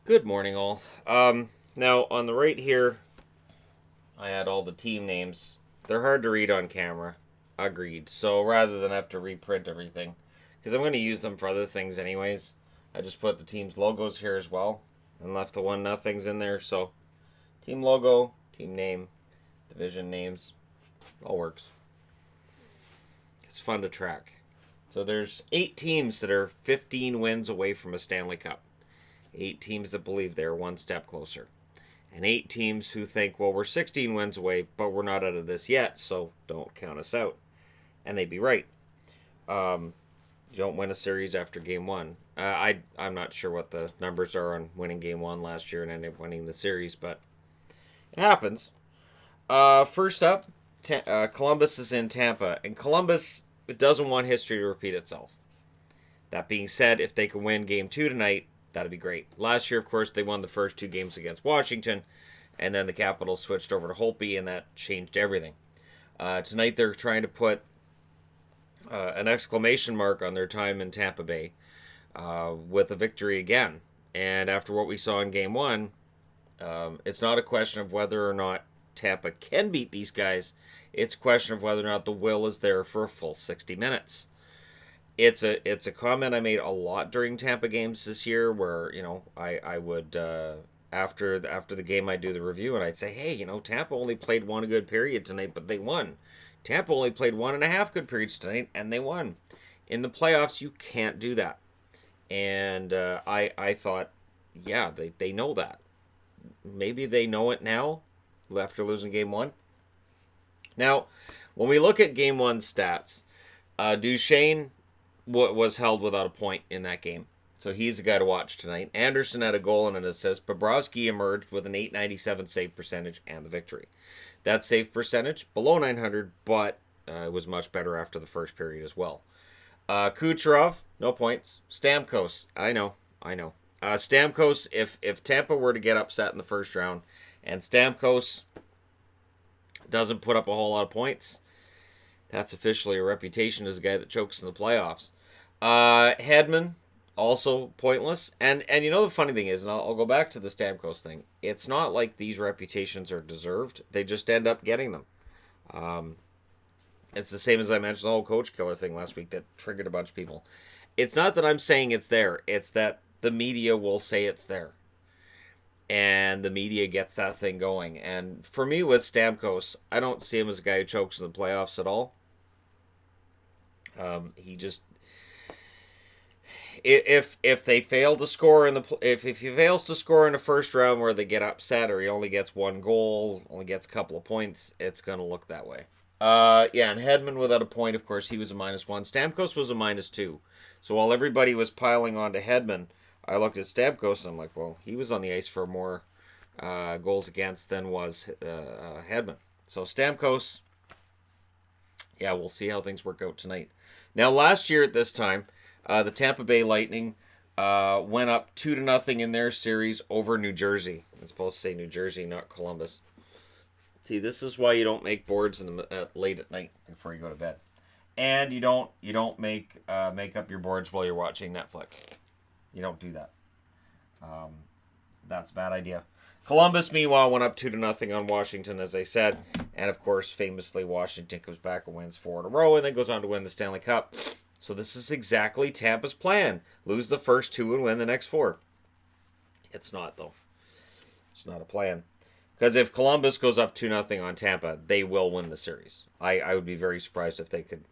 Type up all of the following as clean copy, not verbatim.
Good morning, all. Now, on the right here, I had all the team names. They're hard to read on camera. Agreed. So rather than have to reprint everything, because I'm going to use them for other things anyways, I just put the team's logos here as well and left the one nothings in there. So team logo, team name, division names, all works. It's fun to track. So there's 8 teams that are 15 wins away from a Stanley Cup. 8 teams that believe they're one step closer. And 8 teams who think, well, we're 16 wins away, but we're not out of this yet, so don't count us out. And they'd be right. You don't win a series after game one. I'm not sure what the numbers are on winning game one last year and ending up winning the series, but it happens. First up, Columbus is in Tampa, and Columbus doesn't want history to repeat itself. That being said, if they can win game two tonight, that'd be great. Last year, of course, they won the first 2 games against Washington, and then the Capitals switched over to Holtby, and that changed everything. Tonight, they're trying to put an exclamation mark on their time in Tampa Bay with a victory again. And after what we saw in game one, it's not a question of whether or not Tampa can beat these guys. It's a question of whether or not the will is there for a full 60 minutes. It's a comment I made a lot during Tampa games this year, where I would after the game I'd do the review and I'd say, hey, Tampa only played one good period tonight, but they won. Tampa only played 1.5 good periods tonight, and they won. In the playoffs, you can't do that. And I thought, yeah, they know that. Maybe they know it now after losing game one. Now, when we look at game one stats, Duchesne was held without a point in that game. So he's the guy to watch tonight. Anderson had a goal and an assist. Bobrovsky emerged with an 897 save percentage and the victory. That save percentage, below 900, but it was much better after the first period as well. Kucherov, no points. Stamkos, I know. Stamkos, if Tampa were to get upset in the first round and Stamkos doesn't put up a whole lot of points, that's officially a reputation as a guy that chokes in the playoffs. Hedman, also pointless. And the funny thing is, and I'll go back to the Stamkos thing, it's not like these reputations are deserved. They just end up getting them. It's the same as I mentioned the whole coach killer thing last week that triggered a bunch of people. It's not that I'm saying it's there. It's that the media will say it's there. And the media gets that thing going. And for me with Stamkos, I don't see him as a guy who chokes in the playoffs at all. He just, if they fail to score if he fails to score in the first round where they get upset, or he only gets one goal, only gets a couple of points, it's gonna look that way. And Hedman without a point, of course, he was a -1. Stamkos was a -2. So while everybody was piling on to Hedman, I looked at Stamkos and I'm like, well, he was on the ice for more goals against than was Hedman. So Stamkos, yeah, we'll see how things work out tonight. Now, last year at this time, the Tampa Bay Lightning went up 2-0 in their series over New Jersey. I'm supposed to say New Jersey, not Columbus. See, this is why you don't make boards late at night before you go to bed, and you don't make up your boards while you're watching Netflix. You don't do that. That's a bad idea. Columbus, meanwhile, went up 2-0 on Washington, as I said. And, of course, famously, Washington comes back and wins 4 in a row and then goes on to win the Stanley Cup. So this is exactly Tampa's plan. Lose the first 2 and win the next 4. It's not, though. It's not a plan. Because if Columbus goes up 2-0 on Tampa, they will win the series. I would be very surprised if they could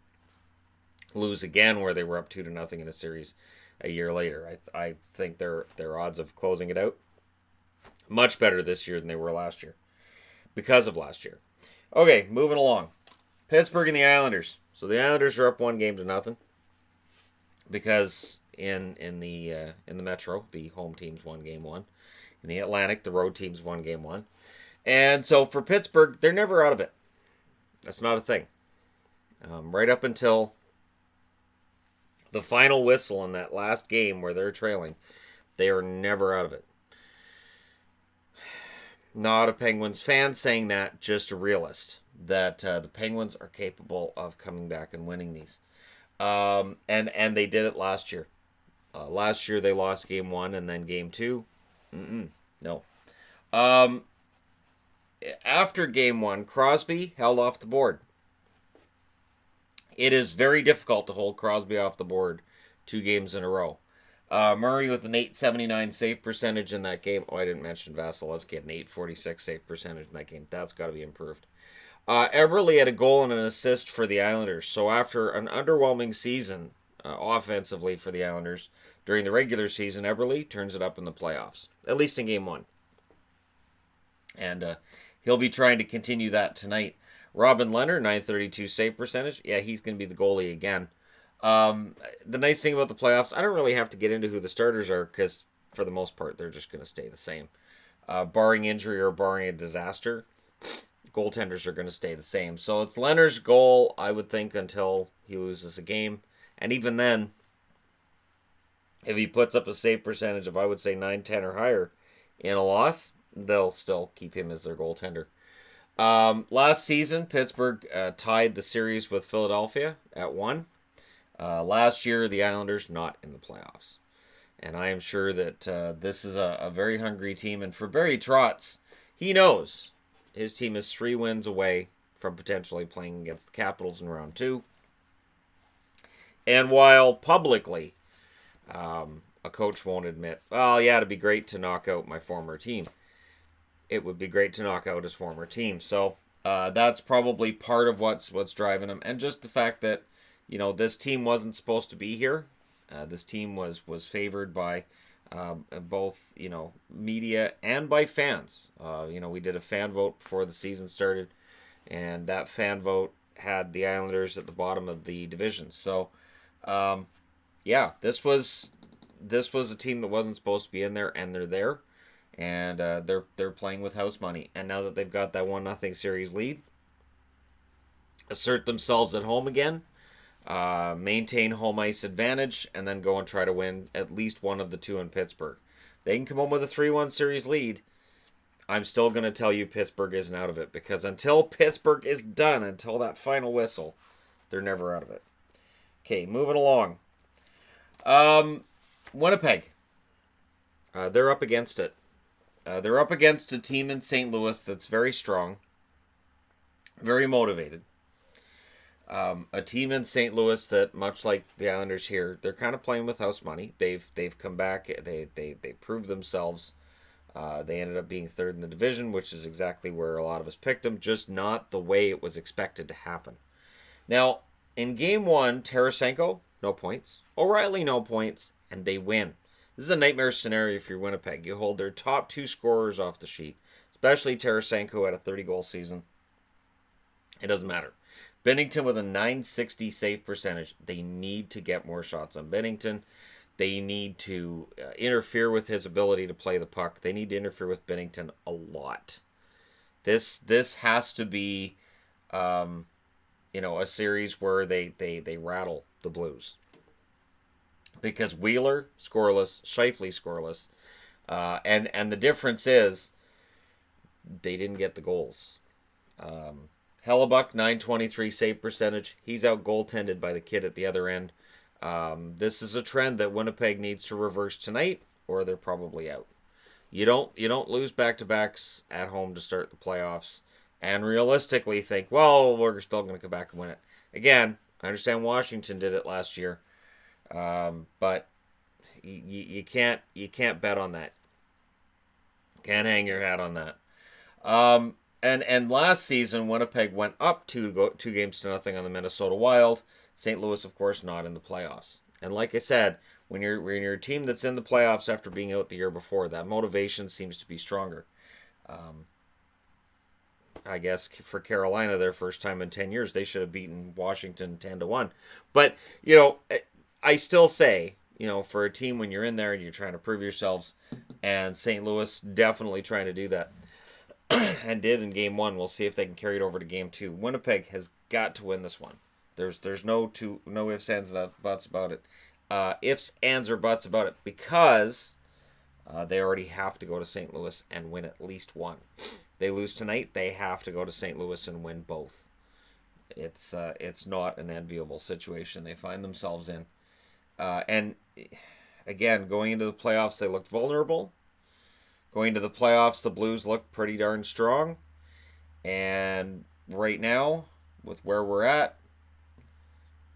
lose again where they were up 2-0 in a series a year later. I think their odds of closing it out much better this year than they were last year because of last year. Okay, moving along. Pittsburgh and the Islanders. So the Islanders are up 1-0 because in the Metro, the home teams won game 1. In the Atlantic, the road teams won game 1. And so for Pittsburgh, they're never out of it. That's not a thing. Right up until the final whistle in that last game where they're trailing, they are never out of it. Not a Penguins fan saying that, just a realist. That the Penguins are capable of coming back and winning these. And they did it last year. Last year they lost game 1 and then game 2. No. Um, After game one, Crosby held off the board. It is very difficult to hold Crosby off the board 2 games in a row. Murray with an 879 save percentage in that game. Oh, I didn't mention Vasilevsky had an 846 save percentage in that game. That's got to be improved. Eberle had a goal and an assist for the Islanders. So after an underwhelming season offensively for the Islanders during the regular season, Eberle turns it up in the playoffs, at least in game one. And he'll be trying to continue that tonight. Robin Leonard, 932 save percentage. Yeah, he's going to be the goalie again. The nice thing about the playoffs, I don't really have to get into who the starters are because for the most part, they're just going to stay the same. Barring injury or barring a disaster, goaltenders are going to stay the same. So it's Leonard's goal, I would think, until he loses a game. And even then, if he puts up a save percentage of, I would say, 9-10 or higher in a loss, they'll still keep him as their goaltender. Last season, Pittsburgh tied the series with Philadelphia at 1. Last year, the Islanders not in the playoffs. And I am sure that this is a very hungry team. And for Barry Trotz, he knows his team is 3 wins away from potentially playing against the Capitals in round 2. And while publicly a coach won't admit, well, yeah, it'd be great to knock out my former team. It would be great to knock out his former team. So that's probably part of what's driving him. And just the fact that, this team wasn't supposed to be here. This team was favored by both, media and by fans. We did a fan vote before the season started, and that fan vote had the Islanders at the bottom of the division. So, this was a team that wasn't supposed to be in there, and they're there, and they're playing with house money. And now that they've got that 1-0 series lead, assert themselves at home again. Maintain home ice advantage, and then go and try to win at least one of the 2 in Pittsburgh. They can come home with a 3-1 series lead. I'm still going to tell you Pittsburgh isn't out of it, because until Pittsburgh is done, until that final whistle, they're never out of it. Okay, moving along. Winnipeg. They're up against it. They're up against a team in St. Louis that's very strong, very motivated. A team in St. Louis that, much like the Islanders here, they're kind of playing with house money. They've come back. They proved themselves. They ended up being 3rd in the division, which is exactly where a lot of us picked them, just not the way it was expected to happen. Now, in game 1, Tarasenko, no points. O'Reilly, no points, and they win. This is a nightmare scenario for Winnipeg. You hold their top 2 scorers off the sheet, especially Tarasenko at a 30-goal season. It doesn't matter. Binnington with a 960 save percentage. They need to get more shots on Binnington. They need to interfere with his ability to play the puck. They need to interfere with Binnington a lot. This has to be, a series where they rattle the Blues. Because Wheeler, scoreless, Scheifele, scoreless. And the difference is they didn't get the goals. Hellebuck, 923 save percentage. He's out goaltended by the kid at the other end. This is a trend that Winnipeg needs to reverse tonight, or they're probably out. You don't lose back-to-backs at home to start the playoffs and realistically think, well, we're still going to come back and win it. Again, I understand Washington did it last year, but you can't bet on that. Can't hang your hat on that. And last season, Winnipeg went up 2-0 on the Minnesota Wild. St. Louis, of course, not in the playoffs. And like I said, when you're a team that's in the playoffs after being out the year before, that motivation seems to be stronger. I guess for Carolina, their first time in 10 years, they should have beaten Washington 10-1. But, I still say, for a team when you're in there and you're trying to prove yourselves, and St. Louis definitely trying to do that. And did in game 1. We'll see if they can carry it over to game 2. Winnipeg has got to win this one. There's no ifs, ands, or buts about it. Ifs, ands, or buts about it, because they already have to go to St. Louis and win at least one. They lose tonight, they have to go to St. Louis and win both. It's not an enviable situation they find themselves in. And again, going into the playoffs, they looked vulnerable. Going to the playoffs, the Blues look pretty darn strong. And right now, with where we're at,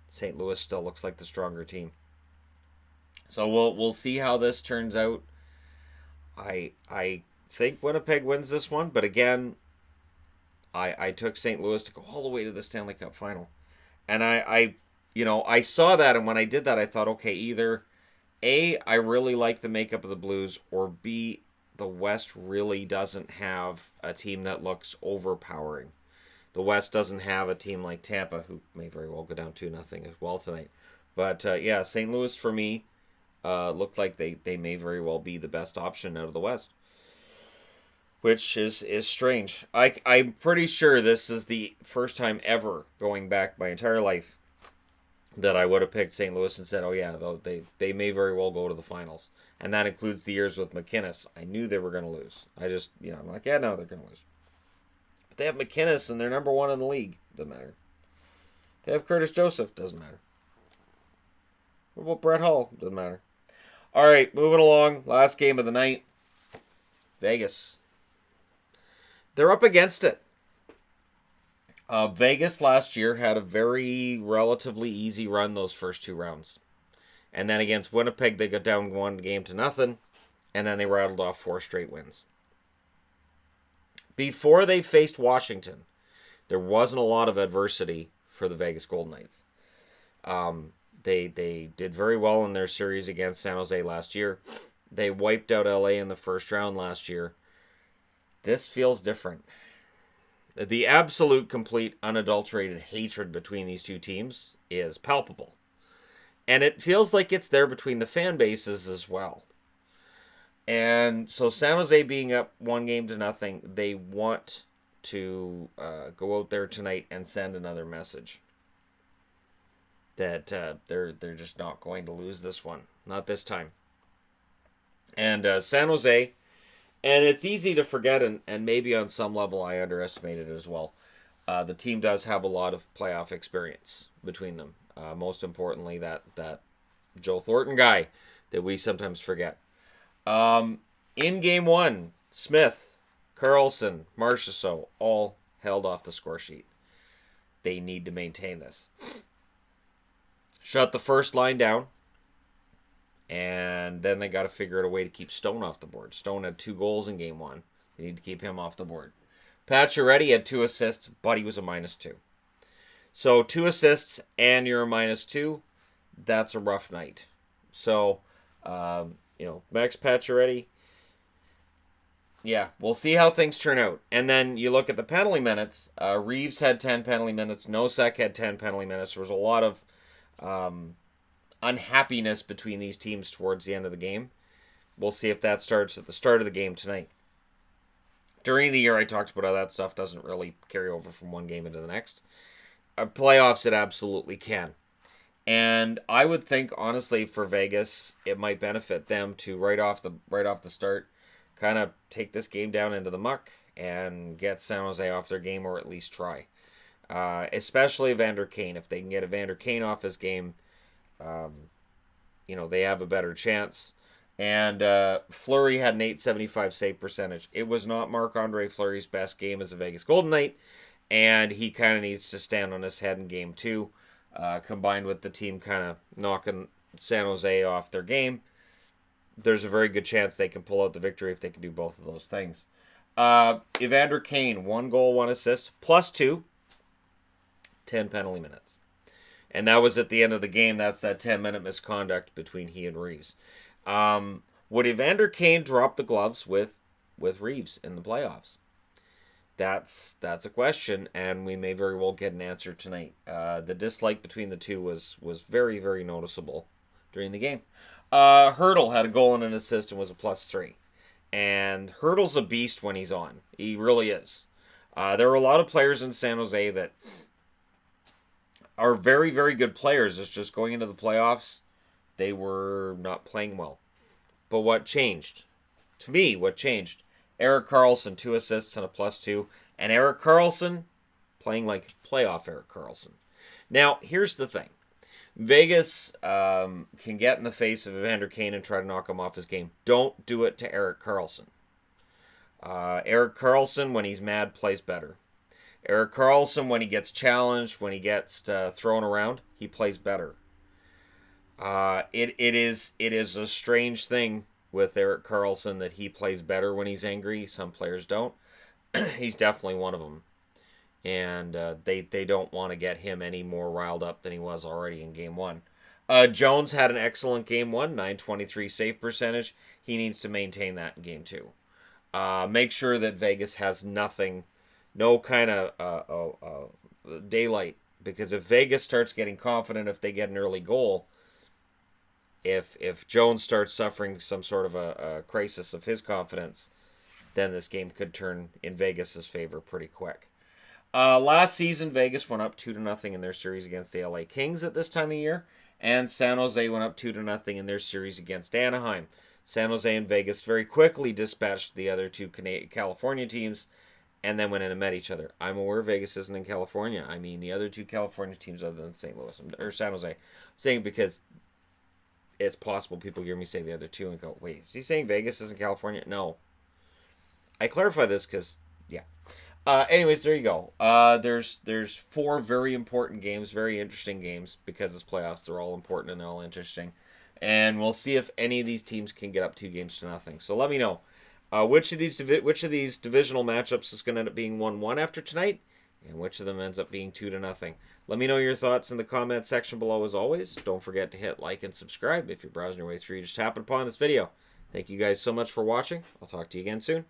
St. Louis still looks like the stronger team. So we'll see how this turns out. I think Winnipeg wins this one, but again, I took St. Louis to go all the way to the Stanley Cup final. And I saw that, and when I did that, I thought, okay, either A, I really like the makeup of the Blues, or B, the West really doesn't have a team that looks overpowering. The West doesn't have a team like Tampa, who may very well go down 2-0 as well tonight. But yeah, St. Louis for me looked like they may very well be the best option out of the West, which is strange. I'm pretty sure this is the first time ever, going back my entire life, that I would have picked St. Louis and said, oh yeah, they may very well go to the finals. And that includes the years with McInnes. I knew they were going to lose. I'm like, yeah, no, they're going to lose. But they have McInnes and they're number one in the league. Doesn't matter. They have Curtis Joseph. Doesn't matter. What about Brett Hull? Doesn't matter. All right, moving along. Last game of the night. Vegas. They're up against it. Vegas last year had a very relatively easy run those first 2 rounds. And then against Winnipeg, they got down 1-0, and then they rattled off 4 straight wins. Before they faced Washington, there wasn't a lot of adversity for the Vegas Golden Knights. They did very well in their series against San Jose last year. They wiped out LA in the first round last year. This feels different. The absolute, complete, unadulterated hatred between these two teams is palpable. And it feels like it's there between the fan bases as well. And so San Jose being up 1-0, they want to go out there tonight and send another message. That they're just not going to lose this one. Not this time. And San Jose, and it's easy to forget, and maybe on some level I underestimated it as well. The team does have a lot of playoff experience between them. Most importantly, that Joe Thornton guy that we sometimes forget. In game 1, Smith, Carlson, Marchessault all held off the score sheet. They need to maintain this. Shut the first line down. And then they got to figure out a way to keep Stone off the board. Stone had 2 goals in game 1. They need to keep him off the board. Pacioretty had 2 assists, but he was a -2. So 2 assists and you're a -2. That's a rough night. So, Max Pacioretty, yeah, we'll see how things turn out. And then you look at the penalty minutes. Reeves had 10 penalty minutes. Nosek had 10 penalty minutes. There was a lot of unhappiness between these teams towards the end of the game. We'll see if that starts at the start of the game tonight. During the year, I talked about how that stuff doesn't really carry over from one game into the next. Playoffs, it absolutely can. And I would think, honestly, for Vegas, it might benefit them to right off the start, kind of take this game down into the muck and get San Jose off their game, or at least try. Especially Evander Kane. If they can get Evander Kane off his game, they have a better chance. And Fleury had an .875 save percentage. It was not Marc-Andre Fleury's best game as a Vegas Golden Knight, and he kind of needs to stand on his head in game 2, combined with the team kind of knocking San Jose off their game. There's a very good chance they can pull out the victory if they can do both of those things. Evander Kane, 1 goal, 1 assist, +2, 10 penalty minutes. And that was at the end of the game. That's that 10-minute misconduct between he and Reeves. Would Evander Kane drop the gloves with Reeves in the playoffs? That's a question, and we may very well get an answer tonight. The dislike between the two was very, very noticeable during the game. Hertl had a goal and an assist and was a +3. And Hertl's a beast when he's on. He really is. There are a lot of players in San Jose that are very, very good players. It's just going into the playoffs, they were not playing well. But what changed? To me, what changed? Erik Karlsson, 2 assists and a +2. And Erik Karlsson playing like playoff Erik Karlsson. Now, here's the thing. Vegas can get in the face of Evander Kane and try to knock him off his game. Don't do it to Erik Karlsson. Erik Karlsson, when he's mad, plays better. Erik Karlsson, when he gets challenged, when he gets thrown around, he plays better. It is a strange thing with Erik Karlsson that he plays better when he's angry. Some players don't. He's definitely one of them. And they don't want to get him any more riled up than he was already in Game 1. Jones had an excellent Game 1, 923 save percentage. He needs to maintain that in Game 2. Make sure that Vegas has nothing, no kind of daylight. Because if Vegas starts getting confident, if they get an early goal, if Jones starts suffering some sort of a crisis of his confidence, then this game could turn in Vegas's favor pretty quick. Last season, Vegas went up 2-0 in their series against the LA Kings at this time of year, and San Jose went up 2-0 in their series against Anaheim. San Jose and Vegas very quickly dispatched the other two California teams, and then went in and met each other. I'm aware Vegas isn't in California. I mean the other two California teams other than St. Louis or San Jose. I'm saying because it's possible people hear me say the other two and go, wait, is he saying Vegas isn't California? No. I clarify this because, yeah. Anyways, there you go. There's 4 very important games, very interesting games because it's playoffs. They're all important and they're all interesting. And we'll see if any of these teams can get up 2-0. So let me know which of these divisional matchups is going to end up being 1-1 after tonight, and which of them ends up being 2-0. Let me know your thoughts in the comment section below as always. Don't forget to hit like and subscribe if you're browsing your way through. You just happened upon this video. Thank you guys so much for watching. I'll talk to you again soon.